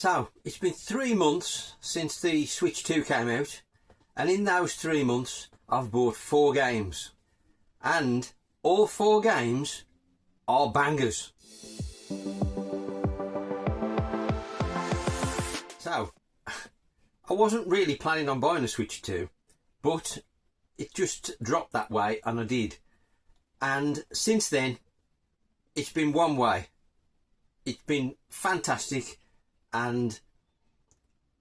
So, it's been 3 months since the Switch 2 came out, and in those 3 months I've bought 4 games, and all 4 games are bangers. So, I wasn't really planning on buying a Switch 2, but it just dropped that way and I did. And since then, it's been one way. It's been fantastic. And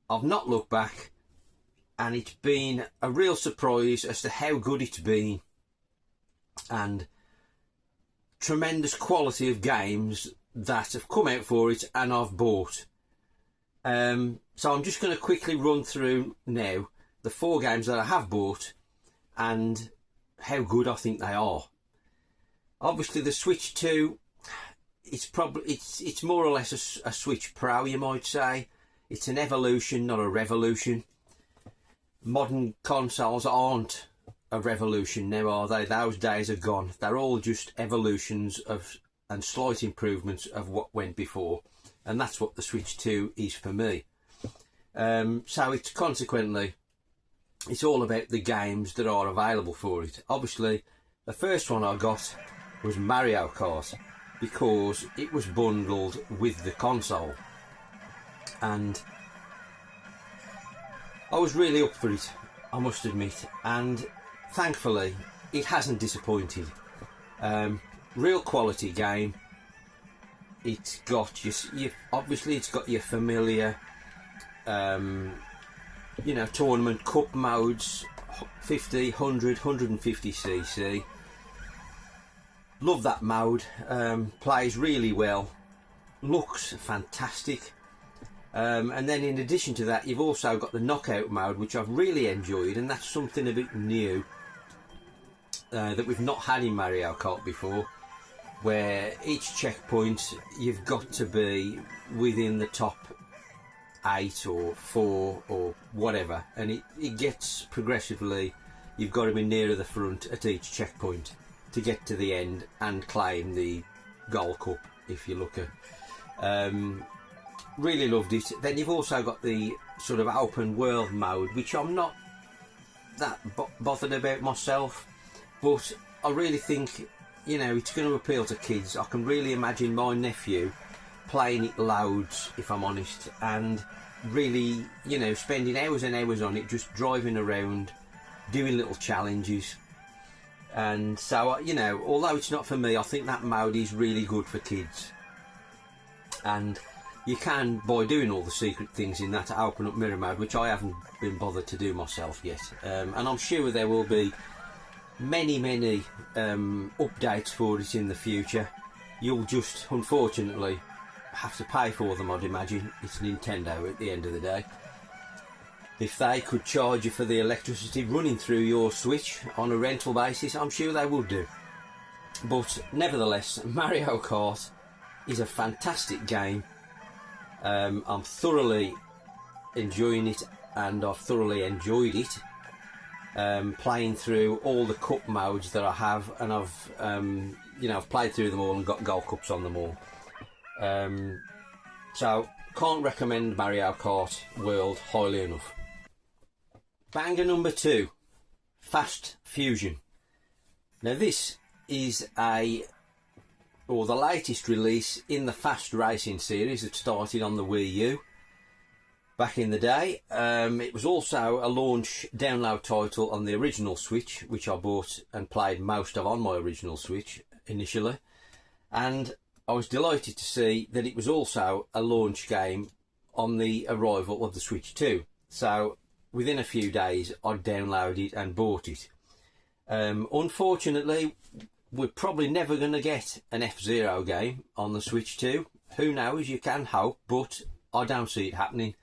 I've not looked back, and it's been a real surprise as to how good it's been, and tremendous quality of games that have come out for it and I've bought. So I'm just going to quickly run through now the 4 games that I have bought and how good I think they are. Obviously the Switch 2, it's more or less a Switch Pro, you might say. It's an evolution, not a revolution. Modern consoles aren't a revolution now, are they? Those days are gone. They're all just evolutions of and slight improvements of what went before, and that's what the Switch 2 is for me. So it's consequently, it's all about the games that are available for it. Obviously, the first one I got was Mario Kart, because it was bundled with the console, and I was really up for it, I must admit, and thankfully it hasn't disappointed. Real quality game. It's got your obviously it's got your familiar you know, tournament cup modes, 50, 100, 150cc. Love that mode. Plays really well, looks fantastic, and then in addition to that you've also got the knockout mode, which I've really enjoyed, and that's something a bit new that we've not had in Mario Kart before, where each checkpoint you've got to be within the top 8 or 4 or whatever, and it gets progressively, you've got to be nearer the front at each checkpoint to get to the end and claim the gold cup, if you look at. Really loved it. Then you've also got the sort of open world mode, which I'm not that bothered about myself, but I really think, you know, it's going to appeal to kids. I can really imagine my nephew playing it loads, if I'm honest, and really, you know, spending hours and hours on it, just driving around, doing little challenges. And so, you know, although it's not for me, I think that mode is really good for kids, and you can, by doing all the secret things in that, open up mirror mode, which I haven't been bothered to do myself yet, and I'm sure there will be many updates for it in the future. You'll just unfortunately have to pay for them, I'd imagine. It's Nintendo at the end of the day. If they could charge you for the electricity running through your Switch on a rental basis, I'm sure they would do. But nevertheless, Mario Kart is a fantastic game. I'm thoroughly enjoying it, and I've thoroughly enjoyed it. Playing through all the cup modes that I have, and I've you know, I've played through them all and got gold cups on them all. So can't recommend Mario Kart World highly enough. Banger number 2, Fastfusion. Now this is the latest release in the Fast Racing series that started on the Wii U back in the day. It was also a launch download title on the original Switch, which I bought and played most of on my original Switch initially, and I was delighted to see that it was also a launch game on the arrival of the Switch 2. So within a few days I downloaded it and bought it. Unfortunately, we're probably never going to get an F-Zero game on the Switch 2. Who knows, you can hope, but I don't see it happening.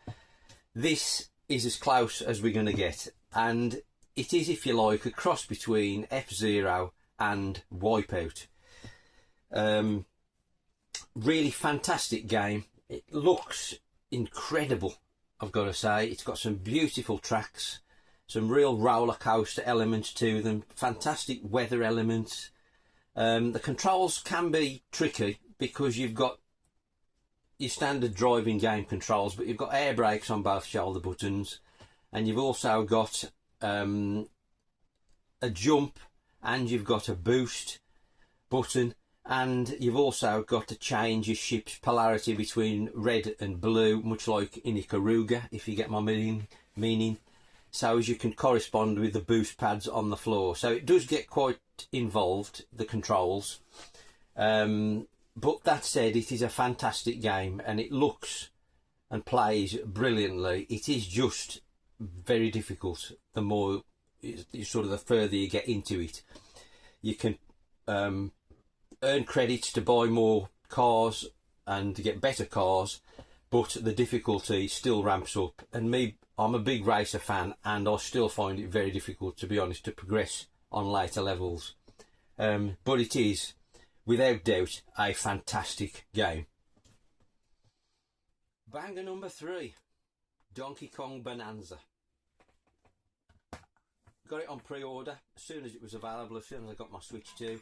This is as close as we're going to get, and it is, if you like, a cross between F-Zero and Wipeout. Really fantastic game. It looks incredible, I've got to say. It's got some beautiful tracks, some real roller coaster elements to them, fantastic weather elements. The controls can be tricky because you've got your standard driving game controls, but you've got air brakes on both shoulder buttons, and you've also got a jump, and you've got a boost button, and you've also got to change your ship's polarity between red and blue, much like in Ikaruga, if you get my meaning, so as you can correspond with the boost pads on the floor. So it does get quite involved, the controls, but that said, it is a fantastic game, and it looks and plays brilliantly. It is just very difficult the more sort of the further you get into it. You can earn credits to buy more cars and to get better cars, but the difficulty still ramps up. And me, I'm a big racer fan, and I still find it very difficult, to be honest, to progress on later levels. But it is, without doubt, a fantastic game. Banger number 3, Donkey Kong Bonanza. Got it on pre-order as soon as it was available, as soon as I got my Switch 2.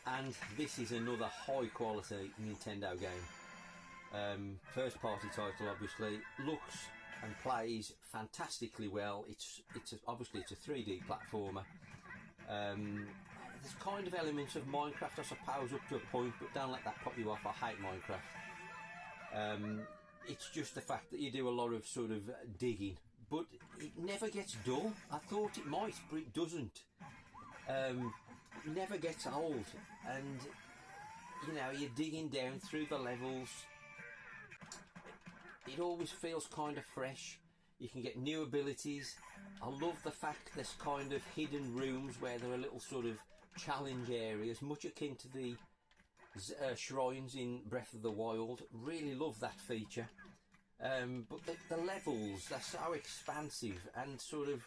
And this is another high quality Nintendo game. First party title, obviously. Looks and plays fantastically well. Obviously it's a 3D platformer. There's kind of elements of Minecraft, I suppose, up to a point, but don't let that put you off. I hate Minecraft. It's just the fact that you do a lot of sort of digging, but it never gets dull. I thought it might, but it doesn't. It never gets old, and you know, you're digging down through the levels. It always feels kind of fresh. You can get new abilities. I love the fact there's kind of hidden rooms where there are little sort of challenge areas, much akin to the shrines in Breath of the Wild. Really love that feature. But the levels, they're so expansive and sort of,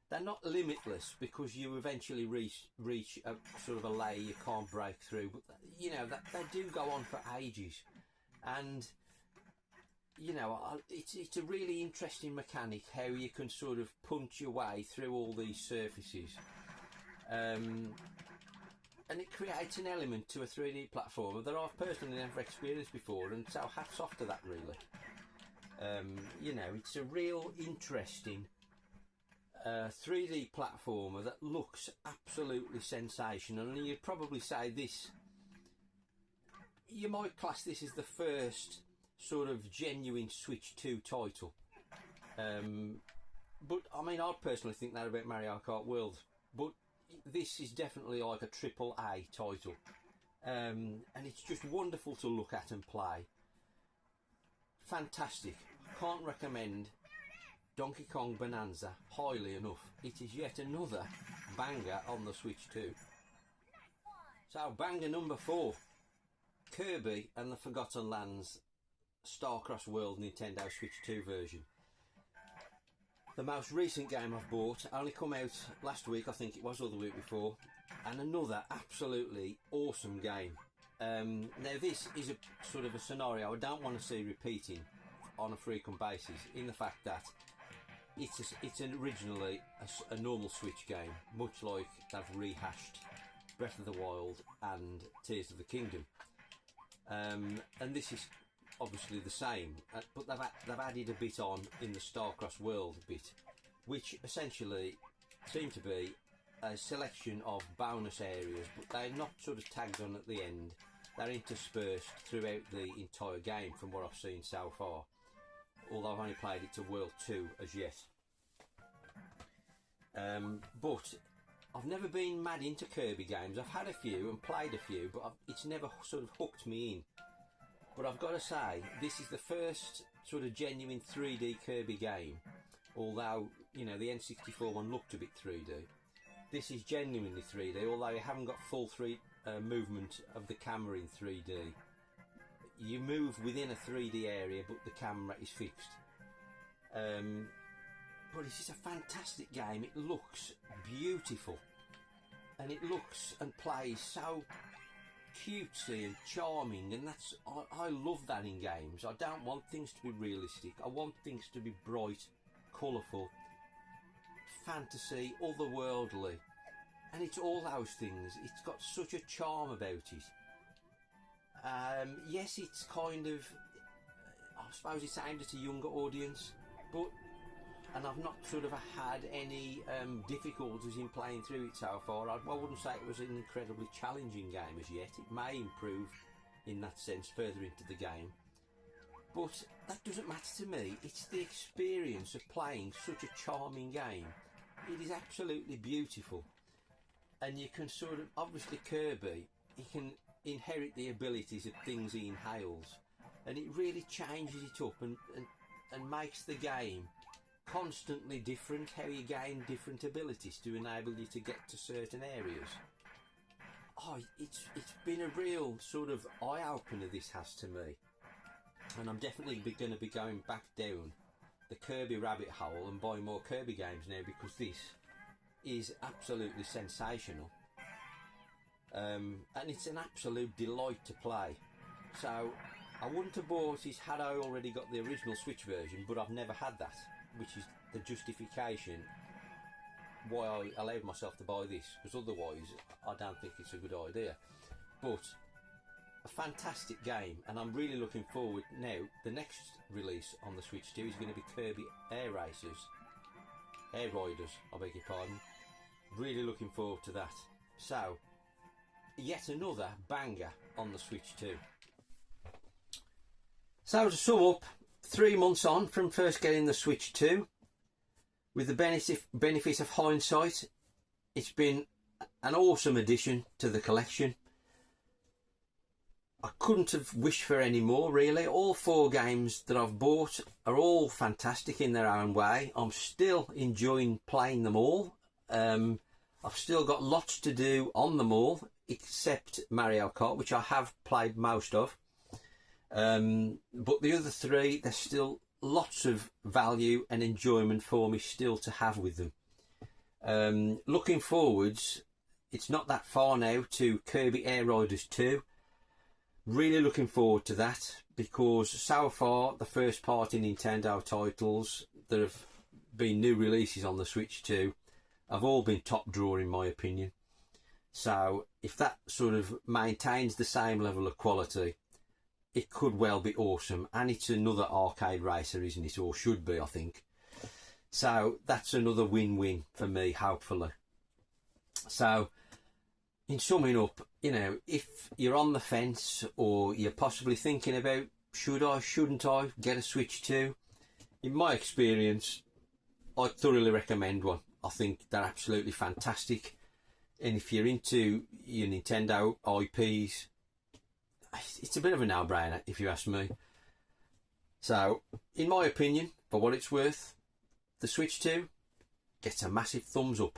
they're not limitless, because you eventually reach a sort of a layer you can't break through. But you know, they do go on for ages, and you know, it's a really interesting mechanic how you can sort of punch your way through all these surfaces, and it creates an element to a 3D platformer that I've personally never experienced before, and so hats off to that, really. You know, it's a real interesting 3D platformer that looks absolutely sensational, and you'd probably say this, you might class this as the first sort of genuine Switch 2 title. But I mean, I personally think that about Mario Kart World, but this is definitely like a triple A title, and it's just wonderful to look at and play. Fantastic. Can't recommend Donkey Kong Bonanza highly enough. It is yet another banger on the Switch 2. So banger number 4, Kirby and the Forgotten Lands Starcross World Nintendo Switch 2 version. The most recent game I've bought, only come out last week, I think it was, or the week before, and another absolutely awesome game. Now this is a sort of a scenario I don't want to see repeating on a frequent basis, in the fact that it's originally a normal Switch game, much like they've rehashed Breath of the Wild and Tears of the Kingdom, and this is obviously the same, but they've added a bit on in the Starcross World bit, which essentially seem to be a selection of bonus areas, but they're not sort of tagged on at the end. They're interspersed throughout the entire game from what I've seen so far, although I've only played it to World 2 as yet. But I've never been mad into Kirby games. I've had a few and played a few, but it's never sort of hooked me in. But I've got to say, this is the first sort of genuine 3D Kirby game, although, you know, the N64 one looked a bit 3D. This is genuinely 3D, although you haven't got full movement of the camera in 3D. You move within a 3D area, but the camera is fixed. But it's just a fantastic game. It looks beautiful, and it looks and plays so cutesy and charming, and that's, I love that in games. I don't want things to be realistic. I want things to be bright, colourful, fantasy, otherworldly, and it's all those things. It's got such a charm about it. Yes, it's kind of, I suppose it's aimed at a younger audience, and I've not sort of had any difficulties in playing through it so far. I wouldn't say it was an incredibly challenging game as yet. It may improve in that sense further into the game, but that doesn't matter to me. It's the experience of playing such a charming game. It is absolutely beautiful, and you can sort of, obviously Kirby, he can inherit the abilities of things he inhales, and it really changes it up and makes the game constantly different, how you gain different abilities to enable you to get to certain areas. Oh, it's been a real sort of eye-opener, this has, to me, and I'm definitely going to be going back down the Kirby rabbit hole and buying more Kirby games now, because this is absolutely sensational, and it's an absolute delight to play. So I wouldn't have bought it had I already got the original Switch version, but I've never had that, which is the justification why I allowed myself to buy this, because otherwise I don't think it's a good idea. But a fantastic game, and I'm really looking forward now. The next release on the Switch 2 is going to be Kirby Air Riders, I beg your pardon. Really looking forward to that. So, yet another banger on the Switch 2. So to sum up, 3 months on from first getting the Switch 2, with the benefit of hindsight, it's been an awesome addition to the collection. I couldn't have wished for any more, really. All 4 games that I've bought are all fantastic in their own way. I'm still enjoying playing them all. I've still got lots to do on them all, except Mario Kart, which I have played most of. But the other 3, there's still lots of value and enjoyment for me still to have with them. Looking forwards, it's not that far now to Kirby Air Riders 2. Really looking forward to that, because so far the first party Nintendo titles that have been new releases on the Switch 2 have all been top drawer in my opinion. So if that sort of maintains the same level of quality, it could well be awesome. And it's another arcade racer, isn't it? Or should be, I think. So that's another win-win for me, hopefully. So in summing up, you know, if you're on the fence, or you're possibly thinking about should I, shouldn't I get a Switch 2, in my experience, I'd thoroughly recommend one. I think they're absolutely fantastic, and if you're into your Nintendo IPs, it's a bit of a no-brainer if you ask me. So in my opinion, for what it's worth, the Switch 2 gets a massive thumbs up.